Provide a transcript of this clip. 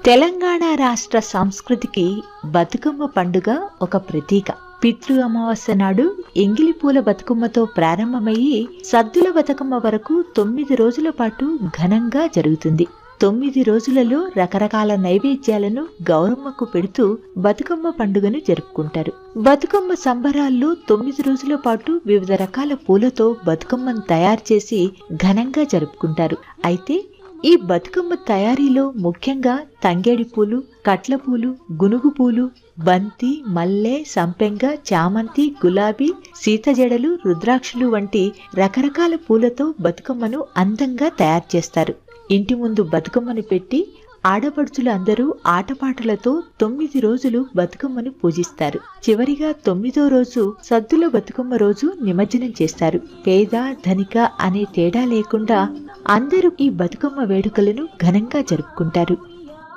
తెలంగాణ రాష్ట్ర సంస్కృతికి బతుకమ్మ పండుగ ఒక ప్రతీక. పితృ అమావాస్య నాడు ఎంగిలి పూల బతుకమ్మతో ప్రారంభమయ్యి సద్దుల బతుకమ్మ వరకు 9 రోజుల పాటు ఘనంగా జరుగుతుంది. 9 రోజులలో రకరకాల నైవేద్యాలను గౌరమ్మకు పెడుతూ బతుకమ్మ పండుగను జరుపుకుంటారు. బతుకమ్మ సంబరాల్లో 9 రోజుల పాటు వివిధ రకాల పూలతో బతుకమ్మను తయారు చేసి ఘనంగా జరుపుకుంటారు. అయితే ఈ బతుకమ్మ తయారీలో ముఖ్యంగా తంగేడి పూలు, కట్ల పూలు, గునుగు పూలు, బంతి, మల్లె, సంపెంగ, చామంతి, గులాబీ, సీతజడలు, రుద్రాక్షలు వంటి రకరకాల పూలతో బతుకమ్మను అందంగా తయారు చేస్తారు. ఇంటి ముందు బతుకమ్మను పెట్టి ఆడపడుచులు అందరూ ఆటపాటలతో 9 రోజులు బతుకమ్మను పూజిస్తారు. చివరిగా 9వ రోజు సద్దుల బతుకమ్మ రోజు నిమజ్జనం చేస్తారు. పేద ధనిక అనే తేడా లేకుండా అందరూ ఈ బతుకమ్మ వేడుకలను ఘనంగా జరుపుకుంటారు.